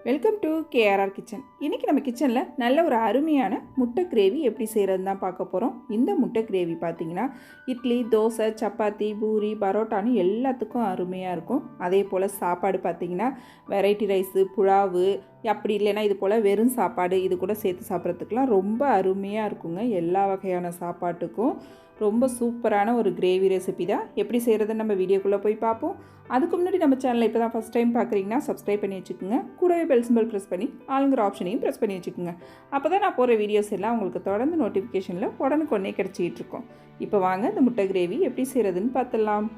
Welcome to KRR kitchen. இன்றைக்கி நம்ம கிச்சனில் நல்ல ஒரு அருமையான முட்டை கிரேவி எப்படி செய்கிறதுன்னு தான் பார்க்க போகிறோம். இந்த முட்டை கிரேவி பார்த்திங்கன்னா இட்லி, தோசை, சப்பாத்தி, பூரி, பரோட்டான்னு எல்லாத்துக்கும் அருமையாக இருக்கும். அதே போல் சாப்பாடு பார்த்திங்கன்னா வெரைட்டி ரைஸு, புலாவு, அப்படி இல்லைன்னா இது போல் வெறும் சாப்பாடு இது கூட சேர்த்து சாப்பிட்றதுக்கெலாம் ரொம்ப அருமையாக இருக்குங்க. எல்லா வகையான சாப்பாட்டுக்கும் ரொம்ப சூப்பரான ஒரு கிரேவி ரெசிபி தான். எப்படி செய்கிறதுன்னு நம்ம வீடியோக்குள்ளே போய் பார்ப்போம். அதுக்கு முன்னாடி நம்ம சேனலை இப்போ தான் ஃபஸ்ட் டைம் பார்க்குறீங்கன்னா சப்ஸ்கிரைப் பண்ணி வச்சுக்கோங்க. கூடவே பெல் சிம்பல் ப்ரெஸ் பண்ணி ஆளுங்கிற ஆப்ஷனையும் ப்ரெஸ் பண்ணி வச்சுக்கோங்க. அப்போ தான் நான் போகிற வீடியோஸ் எல்லாம் உங்களுக்கு தொடர்ந்து நோட்டிஃபிகேஷனில் உடனுக்குடனே கிடச்சிக்கிட்டு இருக்கோம். இப்போ வாங்க இந்த முட்டை கிரேவி எப்படி செய்கிறதுன்னு பார்த்துடலாம்.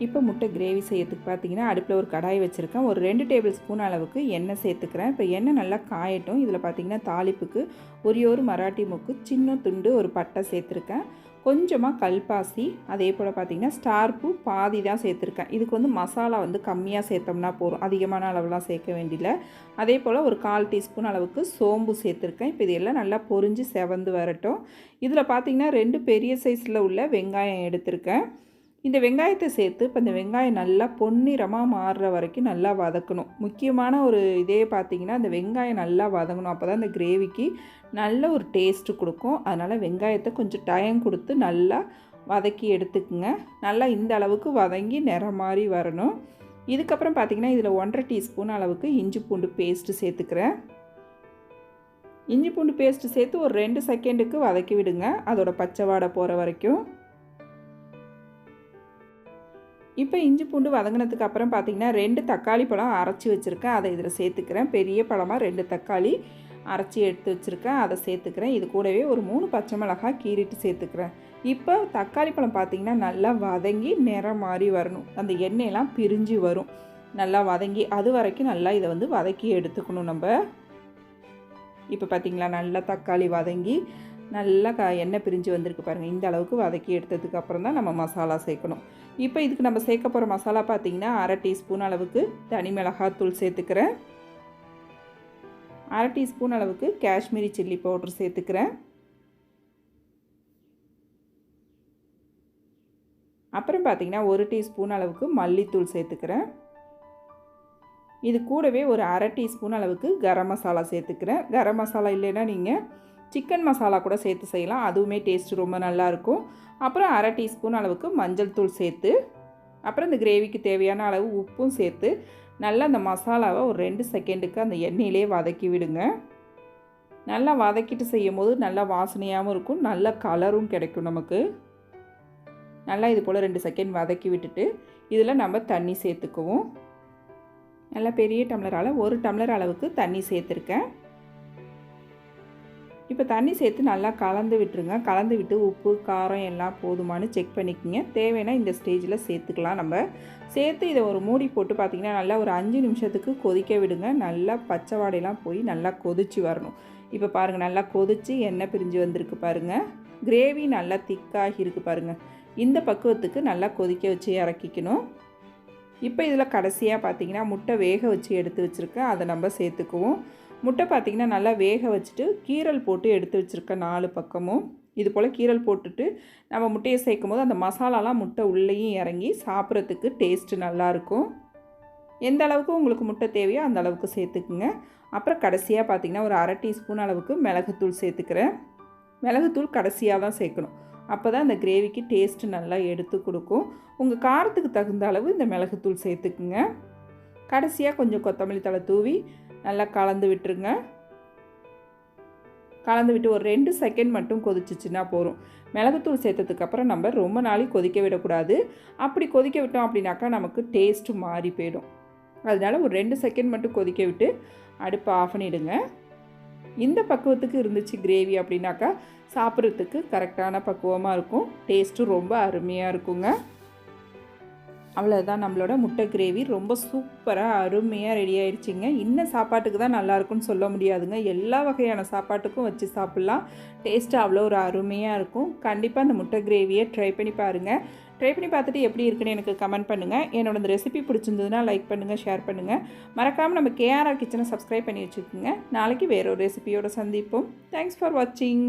இப்போ முட்டை கிரேவி செய்யறதுக்கு பார்த்தீங்கன்னா அடுப்பில் ஒரு கடாய் வச்சுருக்கேன். ஒரு 2 டேபிள் ஸ்பூன் அளவுக்கு எண்ணெய் சேர்த்துக்கிறேன். இப்போ எண்ணெய் நல்லா காயட்டும். இதில் பார்த்தீங்கன்னா தாளிப்புக்கு ஒரே ஒரு மராட்டி மொக்கு, சின்ன துண்டு ஒரு பட்டை சேர்த்துருக்கேன். கொஞ்சமாக கல்பாசி, அதே போல் பார்த்திங்கன்னா ஸ்டார் பூ பாதி தான் சேர்த்துருக்கேன். இதுக்கு வந்து மசாலா வந்து கம்மியாக சேர்த்தோம்னா போதும், அதிகமான அளவுலாம் சேர்க்க வேண்டியதில்லை. அதே போல் ஒரு 1/4 டீஸ்பூன் அளவுக்கு சோம்பு சேர்த்துருக்கேன். இப்போ இதெல்லாம் நல்லா பொரிஞ்சு செவந்து வரட்டும். இதில் பார்த்திங்கன்னா 2 பெரிய சைஸில் உள்ள வெங்காயம் எடுத்திருக்கேன். இந்த வெங்காயத்தை சேர்த்து இப்போ இந்த வெங்காயம் நல்லா பொன்னிறமாக மாறுற வரைக்கும் நல்லா வதக்கணும். முக்கியமான ஒரு இதே பார்த்திங்கன்னா இந்த வெங்காயம் நல்லா வதங்கணும். அப்போ தான் இந்த கிரேவிக்கு நல்ல ஒரு டேஸ்ட்டு கொடுக்கும். அதனால் வெங்காயத்தை கொஞ்சம் டைம் கொடுத்து நல்லா வதக்கி எடுத்துக்குங்க. நல்லா இந்த அளவுக்கு வதங்கி நிறம் மாதிரி வரணும். இதுக்கப்புறம் பார்த்திங்கன்னா இதில் 1/2 டீஸ்பூன் அளவுக்கு இஞ்சி பூண்டு பேஸ்ட்டு சேர்த்துக்கிறேன். இஞ்சி பூண்டு பேஸ்ட்டு சேர்த்து ஒரு 2 செகண்டுக்கு வதக்கி விடுங்க, அதோட பச்சை வாடை போகிற வரைக்கும். இப்போ இஞ்சி பூண்டு வதங்கினதுக்கு அப்புறம் பார்த்திங்கன்னா 2 தக்காளி பழம் அரைச்சி வச்சுருக்கேன், அதை இதில் சேர்த்துக்கிறேன். பெரிய பழமாக 2 தக்காளி அரைச்சி எடுத்து வச்சுருக்கேன், அதை சேர்த்துக்கிறேன். இது கூடவே ஒரு 3 பச்சை மிளகாய் கீறிட்டு சேர்த்துக்கிறேன். இப்போ தக்காளி பழம் பார்த்திங்கன்னா நல்லா வதங்கி நிறம் மாறி வரணும், அந்த எண்ணெயெல்லாம் பிரிஞ்சு வரும். நல்லா வதங்கி அது வரைக்கும் நல்லா இதை வந்து வதக்கி எடுத்துக்கணும் நம்ம. இப்போ பார்த்திங்களா நல்லா தக்காளி வதங்கி நல்லா எண்ணெய் பிரிஞ்சு வந்திருக்கு பாருங்கள். இந்த அளவுக்கு வதக்கி எடுத்ததுக்கு அப்புறம் தான் நம்ம மசாலா சேர்க்கணும். இப்போ இதுக்கு நம்ம சேர்க்க போகிற மசாலா பார்த்திங்கன்னா 1/2 டீஸ்பூன் அளவுக்கு தனி மிளகாத்தூள் சேர்த்துக்கிறேன். 1/2 டீஸ்பூன் அளவுக்கு காஷ்மீரி சில்லி பவுடர் சேர்த்துக்கிறேன். அப்புறம் பார்த்திங்கன்னா 1 டீஸ்பூன் அளவுக்கு மல்லித்தூள் சேர்த்துக்கிறேன். இது கூடவே ஒரு 1/2 டீஸ்பூன் அளவுக்கு கரம் மசாலா சேர்த்துக்கிறேன். கரம் மசாலா இல்லைன்னா நீங்கள் சிக்கன் மசாலா கூட சேர்த்து செய்யலாம், அதுவுமே டேஸ்ட்டு ரொம்ப நல்லாயிருக்கும். அப்புறம் 1/2 டீஸ்பூன் அளவுக்கு மஞ்சள் தூள் சேர்த்து, அப்புறம் இந்த கிரேவிக்கு தேவையான அளவு உப்பும் சேர்த்து நல்லா அந்த மசாலாவை ஒரு 2 செகண்டுக்கு அந்த எண்ணெயிலே வதக்கி விடுங்க. நல்லா வதக்கிட்டு செய்யும் போது நல்லா வாசனையாகவும் இருக்கும், நல்ல கலரும் கிடைக்கும் நமக்கு. நல்லா இது போல் 2 செகண்ட் வதக்கி விட்டுட்டு இதில் நம்ம தண்ணி சேர்த்துக்குவோம். நல்லா பெரிய டம்ளரால் 1 டம்ளர் அளவுக்கு தண்ணி சேர்த்துருக்கேன். இப்போ தண்ணி சேர்த்து நல்லா கலந்து விட்டுருங்க. கலந்து விட்டு உப்பு காரம் எல்லாம் போதுமானு செக் பண்ணிக்கோங்க. தேவைன்னா இந்த ஸ்டேஜில் சேர்த்துக்கலாம். நம்ம சேர்த்து இதை ஒரு மூடி போட்டு பார்த்திங்கன்னா நல்லா ஒரு 5 நிமிஷத்துக்கு கொதிக்க விடுங்க. நல்லா பச்சை வாடையெல்லாம் போய் நல்லா கொதிச்சு வரணும். இப்போ பாருங்கள் நல்லா கொதித்து எண்ணெய் பிரிஞ்சு வந்திருக்கு பாருங்கள். கிரேவி நல்லா திக்காகி இருக்குது பாருங்கள். இந்த பக்குவத்துக்கு நல்லா கொதிக்க வச்சு இறக்கிக்கணும். இப்போ இதில் கடைசியாக பார்த்திங்கன்னா முட்டை வேக வச்சு எடுத்து வச்சுருக்கேன், அதை நம்ம சேர்த்துக்குவோம். முட்டை பார்த்திங்கன்னா நல்லா வேக வச்சுட்டு கீரல் போட்டு எடுத்து வச்சுருக்கேன் 4 பக்கமும். இது போல் கீரல் போட்டுட்டு நம்ம முட்டையை சேர்க்கும் போது அந்த மசாலாலாம் முட்டை உள்ளேயும் இறங்கி சாப்பிட்றதுக்கு டேஸ்ட்டு நல்லாயிருக்கும். எந்த அளவுக்கு உங்களுக்கு முட்டை தேவையோ அந்த அளவுக்கு சேர்த்துக்குங்க. அப்புறம் கடைசியாக பார்த்திங்கன்னா ஒரு 1/2 டீஸ்பூன் அளவுக்கு மிளகுத்தூள் சேர்த்துக்கிறேன். மிளகுத்தூள் கடைசியாக தான் சேர்க்கணும், அப்போ தான் அந்த கிரேவிக்கு டேஸ்ட்டு நல்லா எடுத்து கொடுக்கும். உங்கள் காரத்துக்கு தகுந்த அளவு இந்த மிளகுத்தூள் சேர்த்துக்குங்க. கடைசியாக கொஞ்சம் கொத்தமல்லி தழை தூவி நல்லா கலந்து விட்டுருங்க. கலந்து விட்டு ஒரு 2 செகண்ட் மட்டும் கொதிச்சிச்சுன்னா போதும். மிளகுத்தூள் சேர்த்ததுக்கப்புறம் நம்ம ரொம்ப நாளைக்கு கொதிக்க விடக்கூடாது. அப்படி கொதிக்க விட்டோம் அப்படின்னாக்கா நமக்கு டேஸ்ட்டு மாறி போயிடும். அதனால் ஒரு 2 செகண்ட் மட்டும் கொதிக்க விட்டு அடுப்பை ஆஃப் பண்ணிவிடுங்க. இந்த பக்குவத்துக்கு இருந்துச்சு கிரேவி அப்படின்னாக்கா சாப்பிட்றதுக்கு கரெக்டான பக்குவமாக இருக்கும், டேஸ்ட்டும் ரொம்ப அருமையாக இருக்குங்க. அவ்வளோதான், நம்மளோட முட்டை கிரேவி ரொம்ப சூப்பராக அருமையாக ரெடி ஆகிடுச்சிங்க. இன்னும் சாப்பாட்டுக்கு தான் நல்லாயிருக்குன்னு சொல்ல முடியாதுங்க, எல்லா வகையான சாப்பாட்டுக்கும் வச்சு சாப்பிட்லாம். டேஸ்ட்டு அவ்வளோ ஒரு அருமையாக இருக்கும். கண்டிப்பாக அந்த முட்டை கிரேவியை ட்ரை பண்ணி பாருங்கள். ட்ரை பண்ணி பார்த்துட்டு எப்படி இருக்குன்னு எனக்கு கமெண்ட் பண்ணுங்கள். என்னோட இந்த ரெசிபி பிடிச்சிருந்ததுன்னா லைக் பண்ணுங்கள், ஷேர் பண்ணுங்கள். மறக்காமல் நம்ம கேஆர்ஆர் கிச்சனை சப்ஸ்கிரைப் பண்ணி வச்சுக்கோங்க. நாளைக்கு வேறு ஒரு ரெசிபியோடு சந்திப்போம். தேங்க்ஸ் ஃபார் வாட்சிங்.